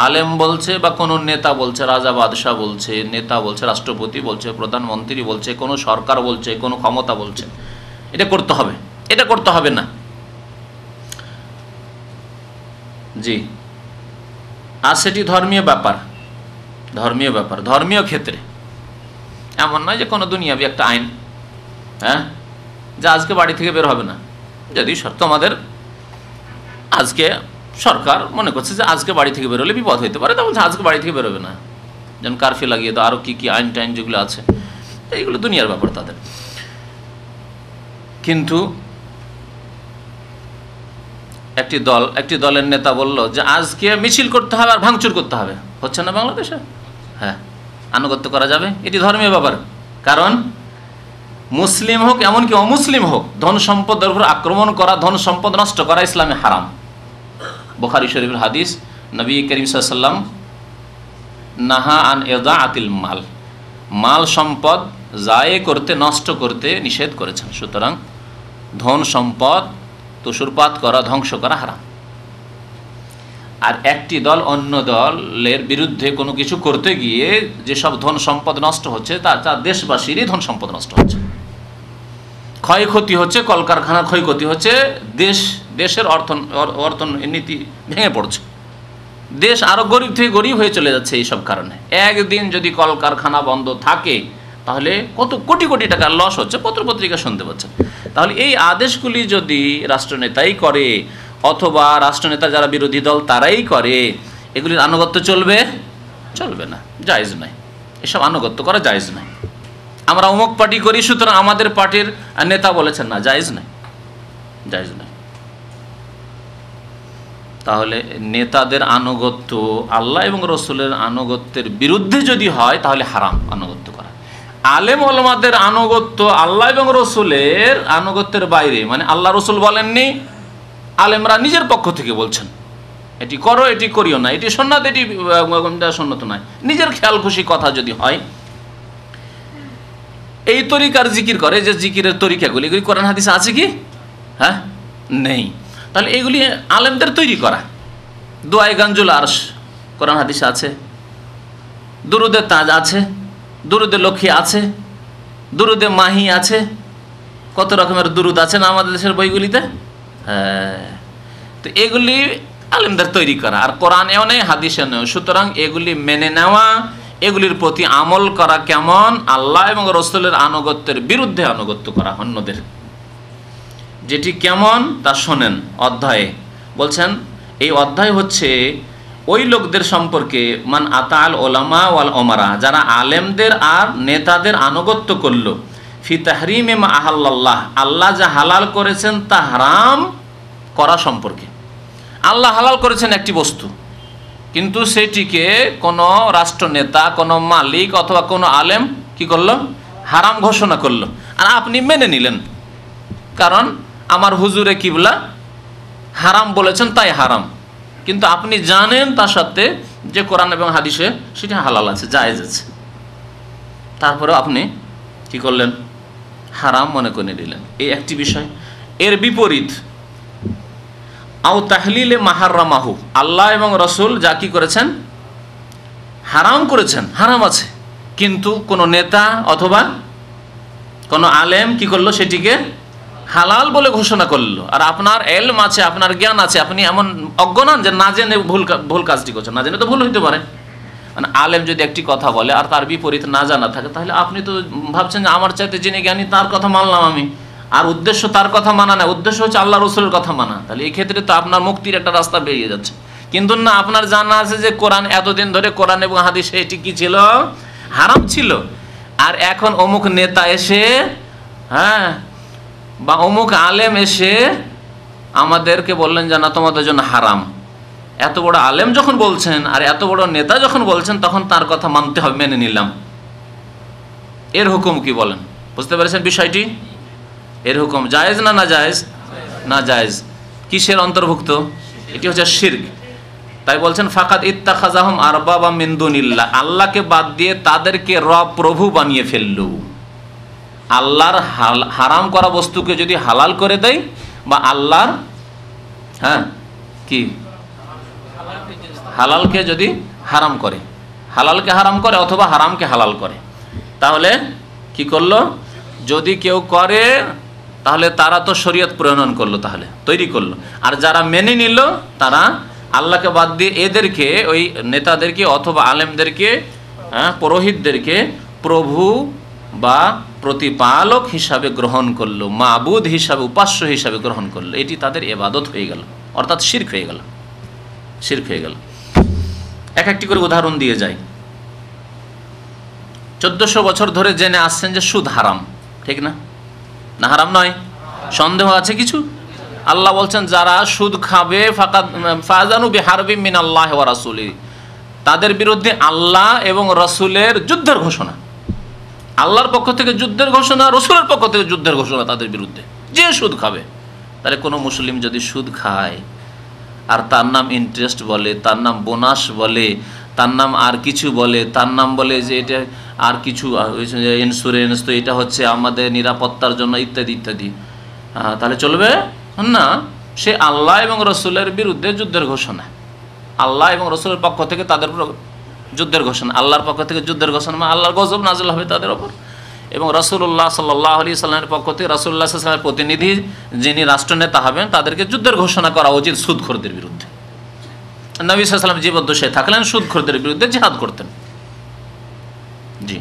আলেম বলছে বা কোনো নেতা বলছে, রাজা বাদশাহ বলছে, নেতা বলছে, রাষ্ট্রপতি বলছে, প্রধানমন্ত্রী বলছে, কোনো সরকার বলছে, কোনো ক্ষমতা বলছে, এটা করতে হবে, এটা করতে হবে না। জি, আর সেটি ধর্মীয় ব্যাপার, ধর্মীয় ব্যাপার, ধর্মীয় ক্ষেত্রে। এমন নয় যে কোনো দুনিয়াবি একটা আইন, হ্যাঁ, যে আজকে বাড়ি থেকে বের হবে না। যদি তোমাদের আজকে সরকার মনে করছে যে আজকে বাড়ি থেকে বেরোলে বিপদ হইতে পারে, তা বলছে আজকে বাড়ি থেকে বেরোবে না, যেমন কারফিউ লাগিয়ে দাও, আরও কী কী আইন টাইন যেগুলো আছে, এইগুলো দুনিয়ার ব্যাপার তাদের। কিন্তু একটি দলের নেতা বলল যে আজকে মিছিল করতে হবে আর ভাঙচুর করতে হবে, হচ্ছে না বাংলাদেশে? হ্যাঁ, আনুগত্য করা যাবে, এটি ধর্মীয় ব্যাপার। কারণ মুসলিম হোক এমনকি অমুসলিম হোক, ধন সম্পদের উপর আক্রমণ করা, ধন সম্পদ নষ্ট করা ইসলামে হারাম। বুখারী শরীফের হাদিস, নবী করিম সাল্লাল্লাহু আলাইহি ওয়াসাল্লাম নাহা আন ইদাআতিল মাল, মাল সম্পদ জায়ে করতে, নষ্ট করতে নিষেধ করেছেন। সুতরাং ধন সম্পদ তুষুরপাত করা, ধ্বংস করা হারাম। আর একটি দল অন্য দলের বিরুদ্ধে কোনো কিছু করতে গিয়ে যেসব ধন সম্পদ নষ্ট হচ্ছে, তা দেশবাসীরই ধন সম্পদ নষ্ট হচ্ছে, ক্ষয়ক্ষতি হচ্ছে, কলকারখানা ক্ষয়ক্ষতি হচ্ছে, দেশের অর্থনীতি ভেঙে পড়ছে, দেশ আরও গরিব থেকে গরিব হয়ে চলে যাচ্ছে এইসব কারণে। একদিন যদি কলকারখানা বন্ধ থাকে তাহলে কত কোটি কোটি টাকার লস হচ্ছে, পত্রপত্রিকা শুনতে পাচ্ছেন। তাহলে এই আদেশগুলি যদি রাষ্ট্রনেতাই করে অথবা রাষ্ট্রনেতা যারা বিরোধী দল তারাই করে, এগুলির আনুগত্য চলবে? চলবে না, জায়েজ নয়, এসব আনুগত্য করা জায়েজ নয়। আমরা অমুক পার্টি করি সুতরাং আমাদের পার্টির নেতা বলেছেন, না, জায়েজ নয়, জায়েজ নয়। তাহলে নেতাদের আনুগত্য আল্লাহ এবং রসুলের আনুগত্যের বিরুদ্ধে যদি হয় তাহলে হারাম আনুগত্য করা। আলেম ওলামাদের আনুগত্য আল্লাহ এবং রসুলের আনুগত্যের বাইরে, মানে আল্লাহ রসুল বলেননি, আলেমরা নিজের পক্ষ থেকে বলছেন, এটি করো, এটি করিও না, এটি সুন্নাত, এটি সুন্নত নয়। নিজের খেয়াল খুশি কথা যদি হয়, এই তরিকার জিকির করে, যে জিকিরের তরিকাগুলি এগুলি কোরআন হাদিসে আছে কি? হ্যাঁ, নেই। তাহলে এগুলি আলেমদের তৈরি করা। দোয়ায়ে গানজুল আরশ কোরআন হাদিসে আছে, দুরুদে তাজ আছে, দুরুদে লক্ষ্মী আছে, দুরুদে মাহি আছে, কত রকমের দুরুদ আছে না আমাদের দেশের বইগুলিতে। হ্যাঁ, তো এগুলি আলেমদের তৈরি করা, আর কোরআনেও নেই, হাদিসে নেই। সুতরাং এগুলি মেনে নেওয়া, এগুলির প্রতি আমল করা কেমন? আল্লাহ এবং রসুলের আনুগত্যের বিরুদ্ধে আনুগত্য করা অন্যদের। যেটি কেমন তা শোনেন অধ্যায়ে বলছেন। এই অধ্যায় হচ্ছে ওই লোকদের সম্পর্কে, মান আতাল ওলামা ওয়াল ওমারা, যারা আলেমদের আর নেতাদের আনুগত্য করল, ফি তাহরিমে মা আহাল্লাহ, আল্লাহ যা হালাল করেছেন তা হারাম করা সম্পর্কে। আল্লাহ হালাল করেছেন একটি বস্তু, কিন্তু সেটিকে কোনো রাষ্ট্রনেতা, কোনো মালিক অথবা কোনো আলেম কি করলো? হারাম ঘোষণা করলো, আর আপনি মেনে নিলেন, কারণ আমার হুজুরে কিবলা হারাম বলেছেন তাই হারাম। কিন্তু আপনি জানেন তার সাথে যে কোরআন এবং হাদিসে সেটা হালাল আছে, জায়েজ আছে, তারপরেও আপনি কি করলেন? হারাম মনে করে নিলেন। এই একটি বিষয়। এর বিপরীত, আও তাহলিলে মাহাররামাহু, আল্লাহ এবং রসুল যা কি করেছেন? হারাম করেছেন, হারাম আছে, কিন্তু কোনো নেতা অথবা কোনো আলেম কি করলো? সেটিকে হালাল বলে ঘোষণা করলো। আর আপনার এলম আছে, আপনার জ্ঞান আছে, আপনি এমন অজ্ঞ নন যে না জেনে ভুল কাজটি করছেন। না জেনে তো ভুল হইতে পারে। মানে আলেম যদি একটি কথা বলে আর তার বিপরীত না জানা থাকে, তাহলে আপনি তো ভাবছেন যে আমার চাইতে যিনি জ্ঞানী তার কথা মানলাম আমি, আর উদ্দেশ্য তার কথা মানা না, উদ্দেশ্য হচ্ছে আল্লাহ রসুলের কথা মানা। তাহলে এই ক্ষেত্রে তো আপনার মুক্তির একটা রাস্তা বেরিয়ে যাচ্ছে। কিন্তু না, আপনার জানা আছে যে কোরআন এতদিন ধরে কোরআন এবং হাদিসে এটি কি ছিল? হারাম ছিল। আর এখন অমুক নেতা এসে, হ্যাঁ, বা অমুক আলেম এসে আমাদেরকে বললেন যে না, তোমাদের জন্য হারাম। এত বড় আলেম যখন বলছেন আর এত বড় নেতা যখন বলছেন, তখন তার কথা মানতে হবে, মেনে নিলাম। এর হুকুম কি বলেন? বুঝতে পেরেছেন বিষয়টি? এর হুকুম জায়েজ না না জায়েজ? না জায়েজ। কিসের অন্তর্ভুক্ত? এটি হচ্ছে শিরক। তাই বলছেন ফাকাদ ইত্তাখাযাহুম আরবাবা মিন দুনিল্লাহ, আল্লাহকে বাদ দিয়ে তাদেরকে রব প্রভু বানিয়ে ফেললো। আল্লাহর হারাম করা বস্তুকে যদি হালাল করে দেয়, বা আল্লাহর কি হালালকে যদি হারাম করে, হালালকে হারাম করে অথবা হারামকে হালাল করে, তাহলে কি করলো? যদি কেউ করে তাহলে তারা তো শরীয়ত প্রণয়ন করলো, তাহলে তৈরি করলো। আর যারা মেনে নিল তারা আল্লাহকে বাদ দিয়ে এদেরকে, ওই নেতাদেরকে অথবা আলেমদেরকে, পুরোহিতদেরকে প্রভু বা প্রতিপালক হিসাবে গ্রহণ করলো, মাবুদ হিসাবে, উপাস্য হিসাবে গ্রহণ করলো। এটি তাদের ইবাদত হয়ে গেল, অর্থাৎ শিরক হয়ে গেল। শিরক হয়ে গেল। এক একটি করে উদাহরণ দিয়ে যাই। 1400 বছর ধরে জেনে আসছেন যে সুদ হারাম, ঠিক না? না হারাম নয়? সন্দেহ আছে কিছু? আল্লাহ বলছেন যারা সুদ খাবে ফাযানু বিহারবিম মিনাল্লাহি ওয়া রাসূলিহি, তাদের বিরুদ্ধে আল্লাহ এবং রাসূলের যুদ্ধের ঘোষণা। আল্লাহর পক্ষ থেকে যুদ্ধের ঘোষণা, রাসূলের পক্ষ থেকে যুদ্ধের ঘোষণা তাদের বিরুদ্ধে, যে সুদ খাবে। তাহলে কোনো মুসলিম যদি সুদ খায় আর তার নাম ইন্টারেস্ট বলে, তার নাম বোনাস বলে, তার নাম আর কিছু বলে, তার নাম বলে যে এটা আর কিছু ইন্স্যুরেন্স, তো এটা হচ্ছে আমাদের নিরাপত্তার জন্য ইত্যাদি ইত্যাদি, তাহলে চলবে না? সে আল্লাহ এবং রসুলের বিরুদ্ধে যুদ্ধের ঘোষণা। আল্লাহ এবং রসুলের পক্ষ থেকে তাদের যুদ্ধের ঘোষণা, আল্লাহর পক্ষ থেকে যুদ্ধের ঘোষণা, মানে আল্লাহর গজব নাযিল হবে তাদের ওপর। এবং রাসূলুল্লাহ সাল্লাল্লাহু আলাইহি সাল্লামের পক্ষ থেকে, রাসূলুল্লাহ সাল্লাল্লাহু আলাইহি ওয়াসাল্লামের প্রতিনিধি যিনি রাষ্ট্রনেতা হবেন, তাদেরকে যুদ্ধের ঘোষণা করা উচিত সুদখোরদের বিরুদ্ধে। নবী সাল্লাল্লাহু আলাইহি ওয়াসাল্লাম জীবদ্দশায় থাকলেন সুদখোরদের বিরুদ্ধে জিহাদ করতেন। জি,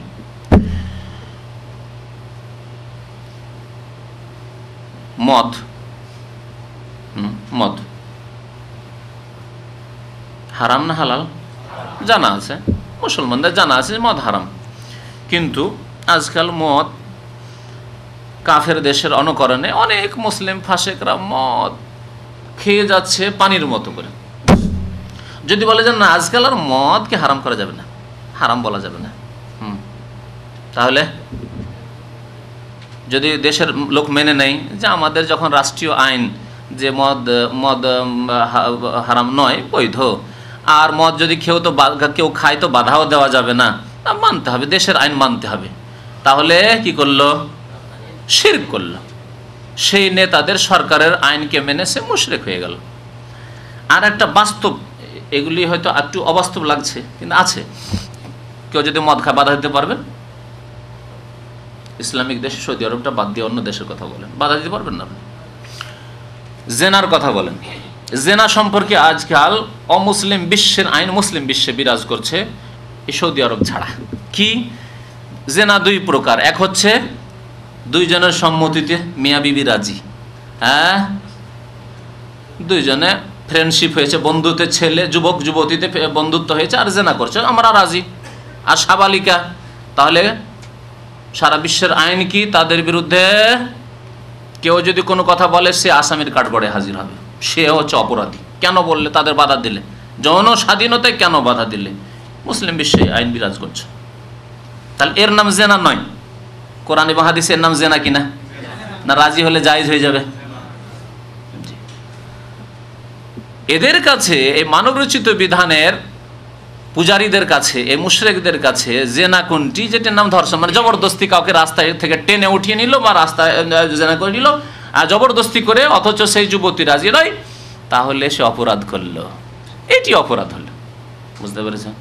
মদ, মদ হারাম না হালাল? জানা আছে, মুসলমানদের জানা আছে মদ হারাম। কিন্তু আজকাল মদ, কাফের দেশের অনুকরণে অনেক মুসলিম ফাসেকরা মদ খেয়ে যাচ্ছে পানির মতো করে। যদি বলে যে না আজকাল আর মদকে হারাম করা যাবে না, হারাম বলা যাবে না, তাহলে যদি দেশের লোক মেনে নেয় যে আমাদের যখন রাষ্ট্রীয় আইন যে মদ হারাম নয়, বৈধ, আর মদ যদি কেউ খায় তো বাধাও দেওয়া যাবে না, মানতে হবে, দেশের আইন মানতে হবে। তাহলে কি করলো? শিরক করলো। সেই নেতাদের সরকারের আইনকে মেনে সে মুশরিক হয়ে গেল। আর একটা বাস্তব, এগুলি হয়তো একটু অবাস্তব লাগছে কিন্তু আছে, কেউ যদি মদ খায় বাধা দিতে পারবেন? ইসলামিক দেশে, সৌদি আরবটা বাদ দিয়ে অন্য দেশের কথা বলেন, বাধা দিতে পারবেন না? জেনার কথা বলেন, জেনা সম্পর্কে আজকাল অমুসলিম বিশ্বের আইন মুসলিম বিশ্বে বিরাজ করছে, এই সৌদি আরব ছাড়া। কি জেনা? দুই প্রকার। এক হচ্ছে দুইজনের সম্মতিতে মিয়া বিবি রাজি, হ্যাঁ, দুইজনে ফ্রেন্ডশিপ হয়েছে, বন্ধুত্বের ছেলে যুবক যুবতীতে বন্ধুত্ব হয়েছে আর জেনা করছে, আমরা রাজি। আর সাবালিকা, তাহলে সারা বিশ্বের আইন কি? তাদের বিরুদ্ধে কেউ যদি কোনো কথা বলে সে আসামির কাঠগড়ায় হাজির হবে, সে হচ্ছে অপরাধী। কেন বললে? তাদের বাধা দিলে, যৌন স্বাধীনতায় কেন বাধা দিলে? মুসলিম বিশ্বে আইন বিরাজ করছে। তাহলে এর নাম জেনা নয়। কোরআন এবং হাদিসে এর নাম জেনা কিনা? না রাজি হলে জায়েজ হয়ে যাবে? এদের কাছে, এই মানব রচিত বিধানের পূজারীদের কাছে, এই মুশরিকদের কাছে জেনা কোনটি? যেটার নাম ধর্ষণ, মানে জবরদস্তি কাউকে রাস্তায় থেকে টেনে উঠিয়ে নিল বা রাস্তায় জেনা করে নিল, আর জবরদস্তি করে, অথচ সেই যুবতী রাজি নয়, তাহলে সে অপরাধ করলো। এটি অপরাধ হলো। বুঝতে পেরেছেন?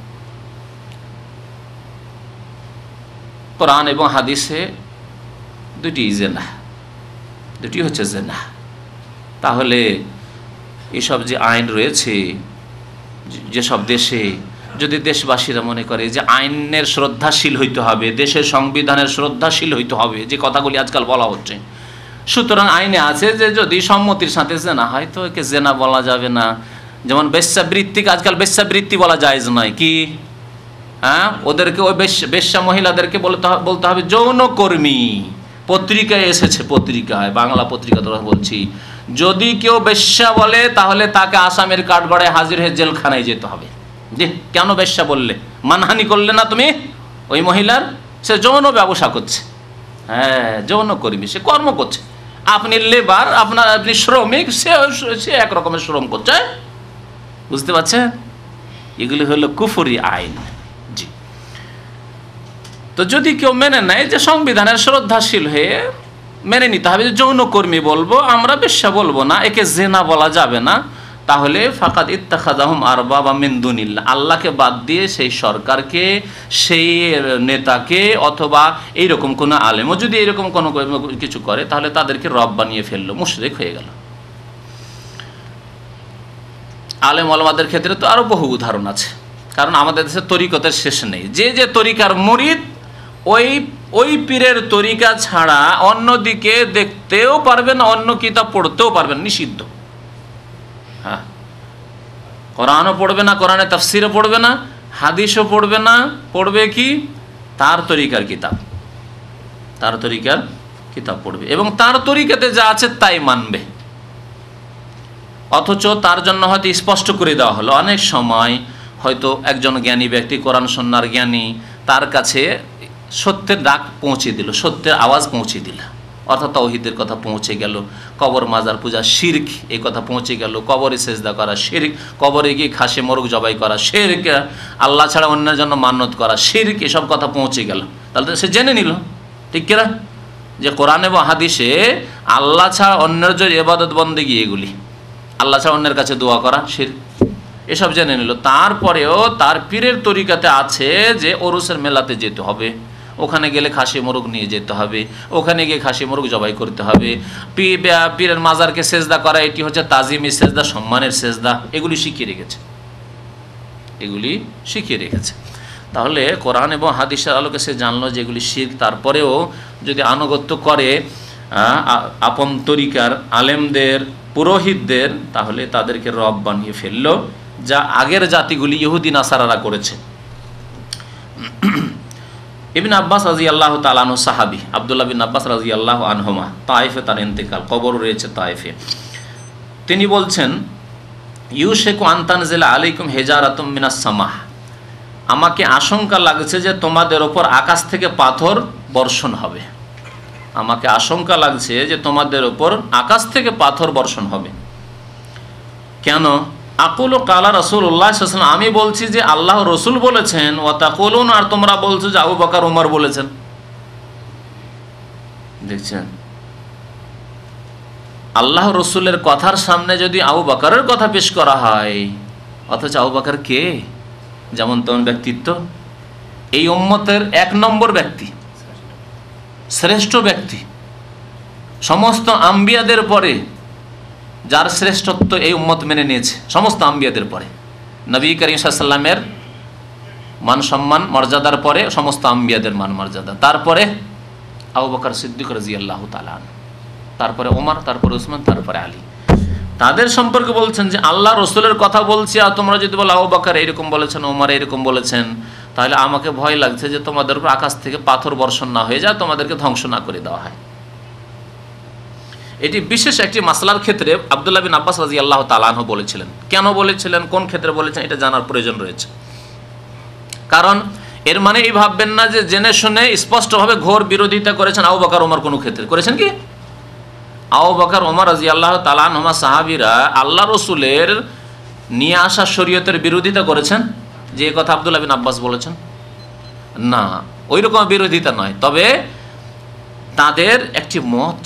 কোরআন এবং হাদিসে দুটি জেনা, দুটি হচ্ছে জেনা। তাহলে এসব যে আইন রয়েছে যেসব দেশে, যদি দেশবাসীরা মনে করে যে আইনের শ্রদ্ধাশীল হইতে হবে, দেশের সংবিধানের শ্রদ্ধাশীল হইতে হবে, যে কথাগুলি আজকাল বলা হচ্ছে, সুতরাং আইনে আছে যে যদি সম্মতির সাথে জেনা হয় তো একে জেনা বলা যাবে না। যেমন বেশ্যাবৃত্তিকে আজকাল বেশ্যাবৃত্তি বলা জায়েজ নয়। কি? হ্যাঁ, ওদেরকে, ওই বেশ্যা মহিলাদেরকে বলতে হবে যৌনকর্মী। পত্রিকায় এসেছে, পত্রিকায়, বাংলা পত্রিকা দ্বারা বলছি, যদি কেউ বেশ্যা বলে তাহলে তাকে আসামের কাঠগড়ায় হাজির হয়ে জেলখানায় যেতে হবে। যে কেন বেশ্যা বললে? মানহানি করলে না তুমি ওই মহিলার? সে যৌন ব্যবসা করছে, হ্যাঁ, যৌনকর্মী, সে কর্ম করছে। আপনি লেবার, আপনি শ্রমিক, সে এক রকমের শ্রম করছে। বুঝতে পারছেন? এগুলি হলো কুফরি আইন। জি। তো যদি কেউ মেনে নেয় যে সংবিধানের শ্রদ্ধাশীল হয়ে মেনে নিতে হবে যে যৌনকর্মী বলবো, আমরা বেশ্যা বলবো না, একে জেনা বলা যাবে না, তাহলে ফাকাদ ইত্তাখাযাহুম আরবাবা মিন দুনিল্লাহ, আল্লাহকে বাদ দিয়ে সেই সরকারকে, সেই নেতাকে, অথবা এইরকম কোনো আলেমও যদি এরকম কোনো কিছু করে তাহলে তাদেরকে রব বানিয়ে ফেললো, মুশরিক হয়ে গেল। আলেম ওলামাদের ক্ষেত্রে তো আরো বহু উদাহরণ আছে, কারণ আমাদের দেশে তরিকতের শেষ নেই। যে যে তরিকার মুরিদ, ওই পীরের তরিকা ছাড়া অন্যদিকে দেখতেও পারবেন, অন্য কিতাব পড়তেও পারবেন, নিষিদ্ধ। হ্যাঁ, কোরআনও পড়বে না, কোরআনের তাফসিরও পড়বে না, হাদিসও পড়বে না, পড়বে কি? তার তরিকার কিতাব, তার তরিকার কিতাব পড়বে এবং তার তরিকাতে যা আছে তাই মানবে। অথচ তার জন্য হয়তো স্পষ্ট করে দেওয়া হলো, অনেক সময় হয়তো একজন জ্ঞানী ব্যক্তি, কোরআন সুন্নাহর জ্ঞানী, তার কাছে সত্যের ডাক পৌঁছে দিল, সত্যের আওয়াজ পৌঁছে দিল, অর্থাৎ তাওহীদের কথা পৌঁছে গেল, কবর মাজার পূজা শিরক এই কথা পৌঁছে গেল, কবরে সেজদা করা শিরক, কবরে গিয়ে খাসি মোরগ জবাই করা শিরক, আল্লাহ ছাড়া অন্যের জন্য মান্যত করা শিরক, এসব কথা পৌঁছে গেল। তাহলে সে জেনে নিল, ঠিক কিনা, যে কোরআন এবং হাদিসে আল্লাহ ছাড়া অন্যের যে ইবাদত বন্দেগী, এগুলি আল্লাহ ছাড়া অন্যের কাছে দোয়া করা শিরক, এসব জেনে নিল। তারপরেও তার পীরের তরিকাতে আছে যে ওরুসের মেলাতে যেতে হবে, ওখানে গেলে খাসি মোরগ নিয়ে যেতে হবে, ওখানে গিয়ে খাসি মোরগ জবাই করতে হবে, পীরের মাজারকে সেজদা করা এটি হচ্ছে তাজিমি সেজদা, সম্মানের সেজদা, এগুলি শিখিয়ে রেখেছে, এগুলি শিখিয়ে রেখেছে। তাহলে কোরআন এবং হাদিসের আলোকে সে জানলো যে এগুলি শিরক, তারপরেও যদি আনুগত্য করে আপন তরিকার আলেমদের, পুরোহিতদের, তাহলে তাদেরকে রব বানিয়ে ফেললো, যা আগের জাতিগুলি ইহুদি নাসারারা করেছে। ইবনে আব্বাস রাদিয়াল্লাহু তাআলা আনহু, সাহাবী আব্দুল্লাহ বিন আব্বাস রাদিয়াল্লাহু আনহুমা, তায়েফে তার ইন্তেকাল, কবর রয়েছে তায়েফে। তিনি বলছেন, ইউশিকু আন তানজিলা আলাইকুম হিজারাতুম মিনাস সামাহ, আমাকে আশঙ্কা লাগছে যে তোমাদের ওপর আকাশ থেকে পাথর বর্ষণ হবে, আমাকে আশঙ্কা লাগছে যে তোমাদের ওপর আকাশ থেকে পাথর বর্ষণ হবে। কেন? আকুলু কালা রাসূলুল্লাহ সাল্লাল্লাহু আলাইহি ওয়াসাল্লাম, আমি বলছি যে আল্লাহ রসুল বলেছেন, ওয়া তাকুলুন, আর তোমরা বলছো যে আবু বকর ওমর বলেছেন। দেখছেন, আল্লাহ রসুলের কথার সামনে যদি আবু বকরের কথা পেশ করা হয়, অথচ আবু বকর কে? যেমন তেমন ব্যক্তিত্ব, এই উম্মতের 1 নম্বর ব্যক্তি, শ্রেষ্ঠ ব্যক্তি, সমস্ত আম্বিয়াদের পরে যার শ্রেষ্ঠত্ব এই উম্মত মেনে নিয়েছে, সমস্ত আম্বিয়াদের পরে। নবী করিম সাল্লাল্লাহু আলাইহি ওয়াসাল্লামের মান সম্মান মর্যাদার পরে সমস্ত আম্বিয়াদের মান মর্যাদা, তারপরে আবু বকর সিদ্দিক রাদিয়াল্লাহু তাআলা, তারপরে ওমর, তারপরে উসমান, তারপরে আলী। তাদের সম্পর্কে বলছেন যে আল্লাহ রসুলের কথা বলছি, আর তোমরা যদি বলো আবু বকর এরকম বলেছেন, ওমর এরকম বলেছেন, তাহলে আমাকে ভয় লাগছে যে তোমাদের উপর আকাশ থেকে পাথর বর্ষণ না হয়ে যায়, তোমাদেরকে ধ্বংস না করে দেওয়া হয়। এটি বিশেষ একটি মাসলার ক্ষেত্রে আব্দুল্লাহ বিন আব্বাস রাদিয়াল্লাহু তাআলা আনহু বলেছিলেন। কেন বলেছিলেন, কোন ক্ষেত্রে বলেছেন, এটা জানার প্রয়োজন রয়েছে। কারণ এর মানে এই ভাববেন না যে জেনে শুনে স্পষ্টভাবে ঘোর বিরোধিতা করেছেন আবু বকর ওমর। কোনো ক্ষেত্রে করেছেন কি? আবু বকর ওমর রাদিয়াল্লাহু তাআলা আনহুমা সাহাবীরা আল্লাহ রসুলের নিয়ে আসা শরীয়তের বিরোধিতা করেছেন যে কথা আব্দুল্লাহ বিন আব্বাস বলেছেন? না, ওই রকম বিরোধিতা নয়। তবে তাদের একটি মত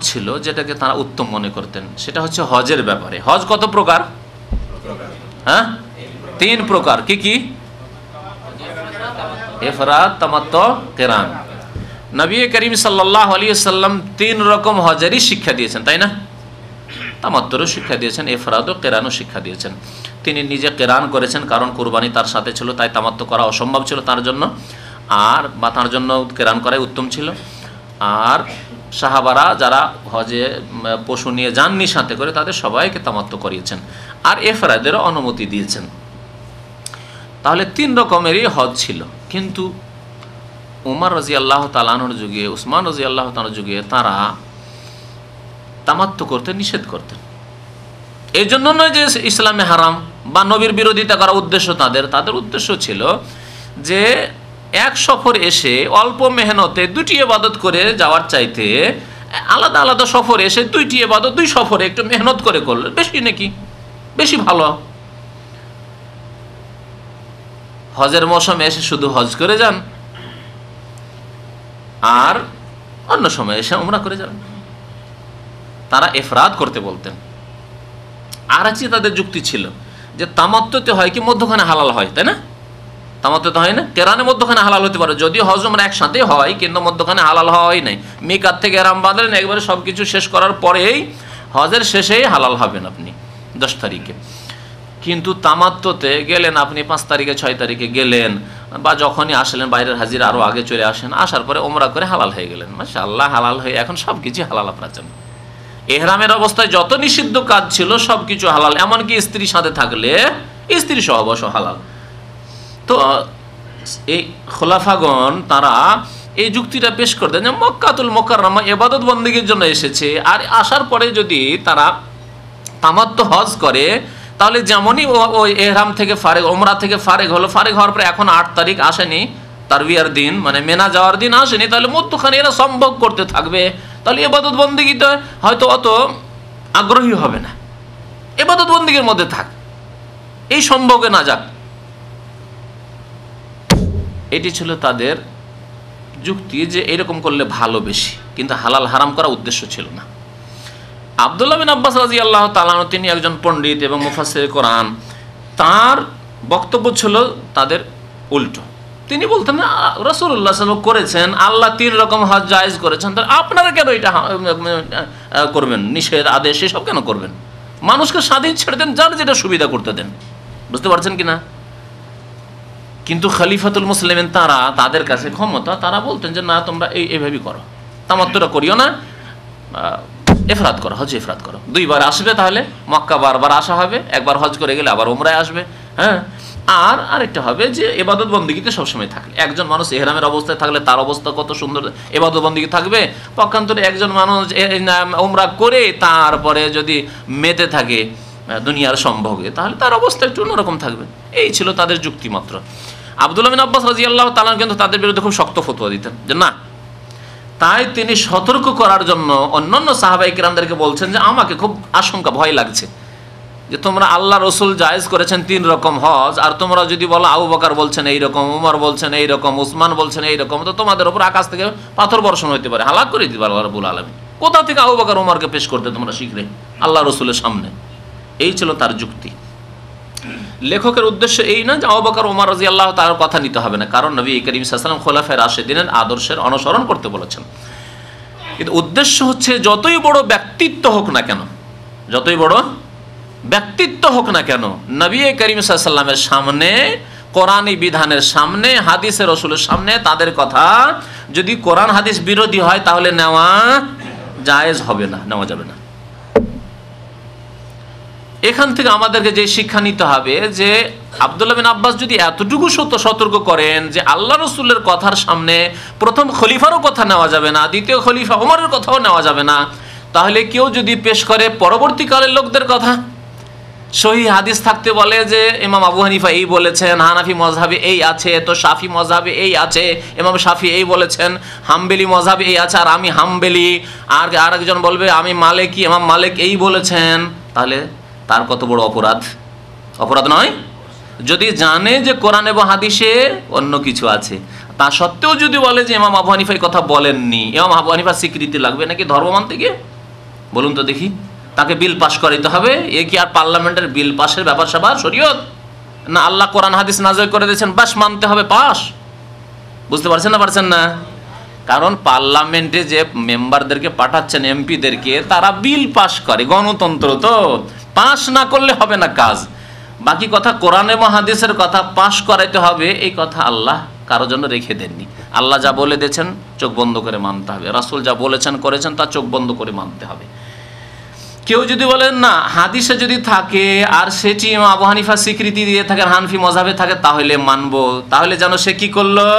ছিল যেটাকে তারা উত্তম মনে করতেন, সেটা হচ্ছে হজের ব্যাপারে। হজ কত প্রকার? হ্যাঁ, 3 প্রকার। কি কি? ইফরাদ, তামাত্তু, কিরান। নবী করিম সাল্লাল্লাহু আলাইহি ওয়াসাল্লাম 3 রকম হজেরই শিক্ষা দিয়েছেন, তাই না? তামাত্তুরও শিক্ষা দিয়েছেন, ইফরাদ ও কিরানও শিক্ষা দিয়েছেন। তিনি নিজে কিরান করেছেন, কারণ কুরবানি তার সাথে ছিল, তাই তামাত্তু করা অসম্ভব ছিল তার জন্য, আর বা তার জন্য কিরান করাই উত্তম ছিল। আর সাহাবারা যারা হজে পশু নিয়ে যাননি সাথে করে, তাদের সবাইকে তামাত্তু করিয়েছেন, আর ইফরাদেরও অনুমতি দিয়েছেন। তাহলে 3 রকমেরই হজ ছিল। কিন্তু উমর রাদিয়াল্লাহু তাআলা আনহুর যুগে, উসমান রাদিয়াল্লাহু তাআলার যুগে তারা তামাত্তু করতে নিষেধ করতেন। এই জন্য নয় যে ইসলামে হারাম বা নবীর বিরোধিতা করার উদ্দেশ্য তাদের উদ্দেশ্য ছিল যে এক সফর এসে অল্প মেহনতে 2টি ইবাদত করে যাওয়ার চাইতে আলাদা আলাদা সফর এসে 2টি ইবাদত 2 সফরে একটু মেহনত করে করলে বেশি নাকি বেশি ভালো। হজের মৌসুমে এসে শুধু হজ করে যান, আর অন্য সময় এসে উমরা করে যান। তারা ইফরাদ করতে বলতেন। আর আছে তাদের যুক্তি ছিল যে তামাত্তুতে হয় কি মধ্যখানে হালাল হয়, তাই না? তামাত্তুতে হয় না, কেরানে মধ্যখানে হালাল হতে পারে, যদিও হজ উমরা একসাথে হয়, কিন্তু মধ্যখানে হালাল হওয়াই নাই। মিকাত থেকে ইহরাম বাঁধলেন, একবারে সবকিছু শেষ করার পরেই হজের শেষেই হালাল হবেন আপনি 10 তারিখে। কিন্তু তামাত্তুতে গেলেন আপনি 5 তারিখে 6 তারিখে গেলেন, বা যখনই আসলেন বাইরের হাজির আরো আগে চলে আসেন, আসার পরে ওমরা করে হালাল হয়ে গেলেন। মাশাআল্লাহ, হালাল হয়ে এখন সবকিছু হালাল আপনার জন্য। ইহরামের অবস্থায় যত নিষিদ্ধ কাজ ছিল সবকিছু হালাল, এমনকি স্ত্রীর সাথে থাকলে স্ত্রী সহবাস হালাল। তো এই খোলাফাগণ তারা এই যুক্তিটা পেশ করতেন যে মক্কাতুল মুকাররমা ইবাদত বন্দেগীর জন্য এসেছে, আর আসার পরে যদি তারা তামাত্তু হজ করে, তাহলে যেমনই ওই ইহরাম থেকে ফারেগ, ওমরা থেকে ফারেগ হলো, ফারেগ হওয়ার পরে এখন 8 তারিখ আসেনি, তারবিয়ার দিন মানে মেনা যাওয়ার দিন আসেনি, তাহলে মধ্যখানে এরা সম্ভব করতে থাকবে, তাহলে ইবাদত বন্দেগীতে হয়তো অত আগ্রহী হবে না, ইবাদত বন্দেগীর মধ্যে থাক, এই সম্ভবে না যাক। এটি ছিল তাদের যুক্তি যে এরকম করলে ভালো বেশি, কিন্তু হালাল হারাম করা উদ্দেশ্য ছিল না। আব্দুল্লাহ বিন আব্বাস রাদিয়াল্লাহু তাআলা আনহু, তিনি একজন পণ্ডিত এবং মুফাসসির কোরআন, তার বক্তব্য ছিল তাদের উল্টো। তিনি বলতেন রাসূলুল্লাহ সাল্লাল্লাহু আলাইহি ওয়াসাল্লাম করেছেন, আল্লাহ 3 রকম হজ জায়েজ করেছেন, তাহলে আপনারা কেন এটা করবেন, নিষেধ আদেশ এসব কেন করবেন? মানুষকে স্বাধীন ছেড়ে দেন, যার যেটা সুবিধা করতে দেন। বুঝতে পারছেন কিনা? কিন্তু খলিফাতুল মুসলিমিন তারা, তাদের কাছে ক্ষমতা, তারা বলতেন যে না, তোমরা এইভাবেই করো, তামাত্তুটা করিও না, ইফরাদ করো, হজ ইফরাদ করো। 2 বার আসবে, তাহলে মক্কা বারবার আসা হবে, একবার হজ করে গেলে আবার উমরায় আসবে। হ্যাঁ, আর আরেকটা হবে যে ইবাদত বন্দেগীতে সবসময় থাকলে, একজন মানুষ ইহরামের অবস্থায় থাকলে তার অবস্থা কত সুন্দর, ইবাদত বন্দেগী থাকবে। পক্ষান্তরে একজন মানুষ উমরা করে তারপরে যদি মেতে থাকে দুনিয়ার সম্ভোগে, তাহলে তার অবস্থা একটু অন্যরকম থাকবে। এই ছিল তাদের যুক্তি মাত্র। আব্দুল্লাহ বিন আব্বাস রাদিয়াল্লাহু তাআলা কিন্তু তাদের বিরুদ্ধে খুব শক্ত ফতোয়া দিতেন যে না, তাই তিনি সতর্ক করার জন্য অন্যান্য সাহাবায়ে কিরামদেরকে বলছেন যে আমাকে খুব আশঙ্কা, ভয় লাগছে যে তোমরা আল্লাহ রসুল জায়েজ করেছেন 3 রকম হজ, আর তোমরা যদি বলো আবু বকর বলছেন এইরকম, উমর বলছেন এইরকম, উসমান বলছেন এইরকম, তো তোমাদের উপর আকাশ থেকে পাথর বর্ষণ হইতে পারে, হালাক করে দিতে পারে আল্লাহ রাব্বুল আলামিন। কোথা থেকে আবু বকর উমরকে পেশ করতে তোমরা শিখলে আল্লাহ রসুলের সামনে? এই ছিল তার যুক্তি। লেখকের উদ্দেশ্য এই না যে আবু বকর উমর রাদিয়াল্লাহু তাআলার কথা নিতে হবে না, কারণ নবী করিম সাল্লাল্লাহু আলাইহি ওয়াসাল্লাম খোলাফায়ে রাশিদিনের আদর্শের অনুসরণ করতে বলেছেন। কিন্তু উদ্দেশ্য হচ্ছে যতই বড় ব্যক্তিত্ব হোক না কেন, যতই বড় ব্যক্তিত্ব হোক না কেন, নবী করিম সাল্লাল্লাহু আলাইহি ওয়াসাল্লামের সামনে, কোরআনী বিধানের সামনে, হাদিসের রাসূলের সামনে তাদের কথা যদি কোরআন হাদিস বিরোধী হয় তাহলে নেওয়া জায়েজ হবে না, নেওয়া যাবে না। এখান থেকে আমাদেরকে যে শিক্ষা নিতে হবে যে আব্দুল্লাহ বিন আব্বাস যদি এতটুকু সতর্ক করেন যে আল্লাহ রসুলের কথার সামনে প্রথম খলিফারও কথা নেওয়া যাবে না, দ্বিতীয় খলিফা ওমরের কথাও নেওয়া যাবে না, তাহলে কেউ যদি পেশ করে পরবর্তীকালের লোকদের কথা, সহিহ হাদিস থাকতে বলে যে ইমাম আবু হানিফা এই বলেছেন, হানাফি মযহাবে এই আছে, তো শাফি মযহাবে এই আছে, ইমাম শাফি এই বলেছেন, হাম্বলি মযহাবে এই আছে আর আমি হাম্বলি, আর আরেকজন বলবে আমি মালিকি, ইমাম মালিক এই বলেছেন, তাহলে তার কত বড় অপরাধ? অপরাধ নয়? যদি জানে যে কোরআন এবং হাদিসে অন্য কিছু আছে, তা সত্ত্বেও যদি বলে যে ইমাম আবু হানিফা এই কথা বলেননি, ইমাম আবু হানিফা স্বীকৃতি লাগবে নাকি ধর্ম মানতে গিয়ে? বলুন তো দেখি। তাকে বিল পাশ করাইতে হবে? এ কি আর পার্লামেন্টের বিল পাশের ব্যাপার স্যাপার শরীয়ত? না, আল্লাহ কোরআন হাদিস নাযিল করে দিয়েছেন, বাস মানতে হবে, পাস। বুঝতে পারছেন না? পারছেন না? কারণ পার্লামেন্টে যে মেম্বারদেরকে পাঠাচ্ছেন, এমপিদেরকে, তারা বিল পাশ করে, গণতন্ত্র তো, পাশ না করলে হবে না কাজ। বাকি কথা কোরআন এবং হাদিসের কথা পাশ করাইতে হবে, এই কথা আল্লাহ কারোর জন্য রেখে দেননি। আল্লাহ যা বলে দিয়েছেন চোখ বন্ধ করে মানতে হবে, রাসূল যা বলেছেন করেছেন তা চোখ বন্ধ করে মানতে হবে। কেউ যদি বলেন না হাদিসে যদি থাকে আর সেটি ইমাম আবু হানিফা স্বীকৃতি দিয়ে থাকেন, হানফি মযহাবে থাকে, তাহলে মানবো, তাহলে যেন সে কি করলো,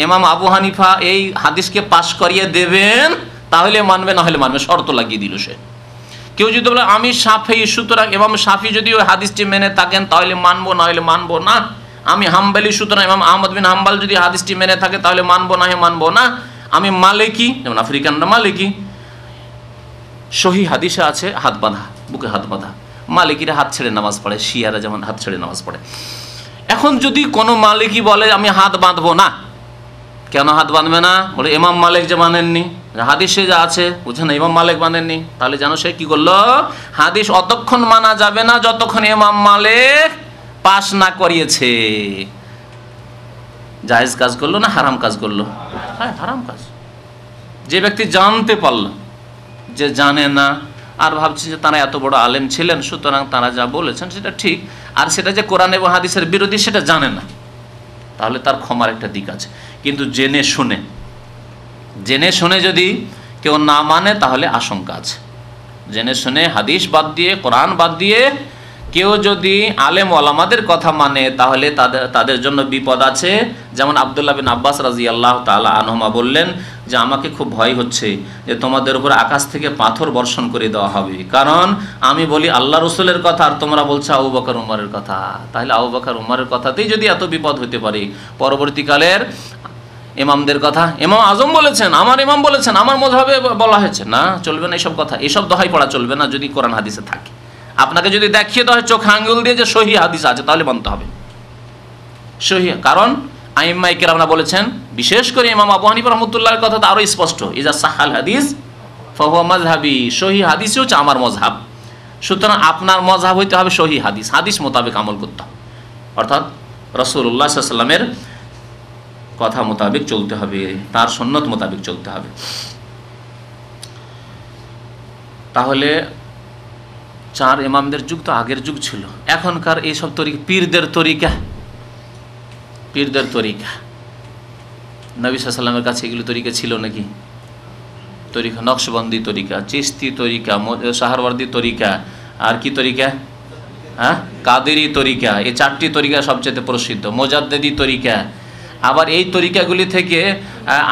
ইমাম আবু হানিফা এই হাদিসকে পাশ করিয়ে দেবেন, তাহলে মানবে, না হলে মানবে, শর্ত লাগিয়ে দিল সে। কেউ যদি বলে আমি শাফি, সুতরাং ইমাম শাফি যদি ওই হাদিসটি মেনে থাকেন তাহলে মানবো, না হলে মানবো না। আমি হাম্বলি, সুতরাং ইমাম আহমদ বিন হাম্বল যদি হাদিসটি মেনে থাকে তাহলে মানবো, না মানবো না। আমি মালিকি, যেমন আফ্রিকানরা মালিকি, সহিহ হাদিসে আছে হাত বাঁধা, বুকে হাত বাঁধা, মালিকিরা হাত ছেড়ে নামাজ পড়ে, শিয়ারা যেমন হাত ছেড়ে নামাজ পড়ে। এখন যদি কোনো মালিকি বলে আমি হাত বাঁধবো না, কেন হাত বাঁধবে না? বলে ইমাম মালিক যে মানেননি, হাদিসে যা আছে বুঝে না, ইমাম মালিক মানেননি, তাহলে জানো সে কি করলো, হাদিস অতক্ষণ মানা যাবে না যতক্ষণ ইমাম মালিক পাশ না করিয়েছে। জায়েজ কাজ করলো না হারাম কাজ করলো? হ্যাঁ, হারাম কাজ। যে ব্যক্তি জানতে পারল যে জানে না, আর ভাবছি যে তারা এত বড় আলেম ছিলেন, সুতরাং তারা যা বলেছেন সেটা ঠিক, আর সেটা যে কোরআন এবং হাদিসের বিরোধী সেটা জানে না, তাহলে তার ক্ষমার একটা দিক আছে। কিন্তু জেনে শুনে যদি কেউ না মানে তাহলে আশঙ্কা আছে। জেনে শুনে হাদিস বাদ দিয়ে, কোরআন বাদ দিয়ে কেউ যদি আলেম ওলামাদের কথা মানে তাহলে তাদের জন্য বিপদ আছে। যেমন আব্দুল্লাহ বিন আব্বাস রাদিয়াল্লাহু তাআলা আনহুমা বললেন যে আমাকে খুব ভয় হচ্ছে যে তোমাদের উপর আকাশ থেকে পাথর বর্ষণ করে দেওয়া হবে, কারণ আমি বলি আল্লাহ রসুলের কথা আর তোমরা বলছো আবু বকর উমরের কথা। তাহলে আবু বকর উমরের কথাতেই যদি এত বিপদ হতে পারে, পরবর্তীকালের ইমামদের কথা, ইমাম আজম বলেছেন, আমার ইমাম বলেছেন, আমার মযহাবে বলা হয়েছে, না চলবে না এইসব কথা, এইসব দোহাই পড়া চলবে না যদি কোরআন হাদিসে থাকে। আপনাকে যদি দেখিয়ে দেওয়া হয় চোখে আঙ্গুল দিয়ে যে সহিহ হাদিস আছে, তাহলে মানতে হবে সহিহ। কারণ আইম্মায়ে কেরামরা বলেছেন, বিশেষ করে ইমাম আবু হানিফা রাহমাতুল্লাহর কথা তো আরো স্পষ্ট, ইজা সাহাল হাদিস ফাহুয়া মাযহাবি, সহিহ হাদিসই হচ্ছে আমার মযহাব। সুতরাং আপনার মযহাব হইতে হবে সহিহ হাদিস, হাদিস মোতাবেক আমল করতে হবে, অর্থাৎ রাসূলুল্লাহ সাল্লাল্লাহু আলাইহি ওয়াসাল্লামের কথা মোতাবেক চলতে হবে, তার সুন্নত মোতাবেক চলতে হবে। তাহলে 4 ইমামদের যুগ তো আগের যুগ ছিল। এখনকার এইসব তরিকা, পীরদের তরিকা নবী সাল্লাল্লাহু আলাইহি ওয়াসাল্লামের কাছে এগুলো তরিকা ছিল নাকি? তরিকা নকশবন্দি তরিকা, চিশতি তরিকা, সাহারওয়ার্দী তরিকা, আর কি তরিকা, কাদেরি তরিকা, এই 4টি তরিকা সবচেয়ে প্রসিদ্ধ, মুজাদ্দিদি তরিকা। আবার এই তরিকাগুলি থেকে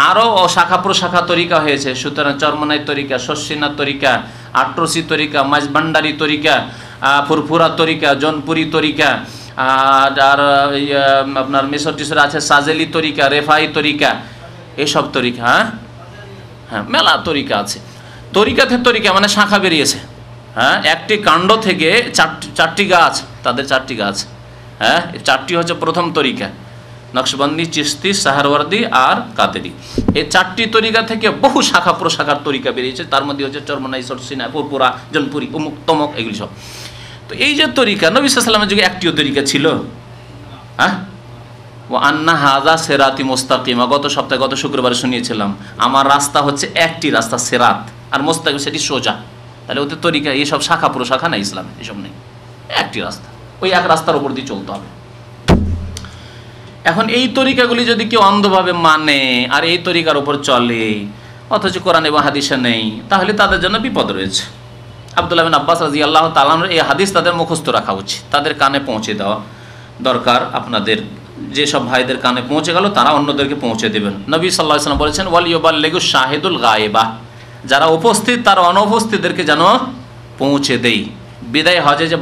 আরও শাখা প্রশাখা তরিকা হয়েছে। সুতরাং চরমনাই তরিকা, শস্যিনা তরিকা, আট্রসি তরিকা, মাঝভান্ডারি তরিকা, ফুরফুরা তরিকা, জনপুরি তরিকা, আর আপনার মিশর টিশর আছে সাজেলি তরিকা, রেফাই তরিকা, এইসব তরিকা। হ্যাঁ, মেলা তরিকা আছে। তরিকা মানে শাখা বেরিয়েছে। হ্যাঁ, একটি কাণ্ড থেকে চারটি গাছ, তাদের 4টি গাছ। হ্যাঁ, 4টি হচ্ছে প্রথম তরিকা, নকশবন্দি, চিশতি, সাহারওয়ার্দি আর কাদেরি। এই 4টি তরিকা থেকে বহু শাখা প্রশাখার তরিকা বেরিয়েছে। তার মধ্যে হচ্ছে চরমনাই, সরসিনা, পুরপুরা, জনপুরি, অমুক তমক, এগুলি সব। তো এই যে তরিকা, নবী সাল্লাল্লাহু আলাইহি ওয়াসাল্লামের যুগে একটিও তরিকা ছিল? হ্যাঁ, ও আন্না হাযা সিরাতি মুস্তাকিমা, গত শুক্রবারে শুনিয়েছিলাম, আমার রাস্তা হচ্ছে একটি রাস্তা, সিরাত, আর মুস্তাকিম সেটি সোজা। তাহলে ওদের তরিকা এইসব শাখা প্রশাখা না, ইসলামে এসব নেই, একটি রাস্তা, ওই এক রাস্তার উপর দিয়ে চলতে হবে। এখন এই তরিকাগুলি যদি কেউ অন্ধভাবে মানে আর এই তরিকার উপর চলে, অথচ কোরআন এবং হাদিসে নেই, তাহলে তাদের জন্য বিপদ রয়েছে। আব্দুল্লাহ বিন আব্বাস রাদিয়াল্লাহু তাআলা আনহু এই হাদিস তাদের মুখস্থ রাখা উচিত, তাদের কানে পৌঁছে দেওয়া দরকার। আপনাদের যেসব ভাইদের কানে পৌঁছে গেল, তারা অন্যদেরকে পৌঁছে দেবেন। নবী সাল্লাল্লাহু আলাইহি ওয়াসাল্লাম বলেছেন, ওয়াল ইউবাল্লিগু শাহিদুল গায়েবা, যারা উপস্থিত তারা অনুপস্থিতদেরকে যেন পৌঁছে দেই। বিদায় হজে যে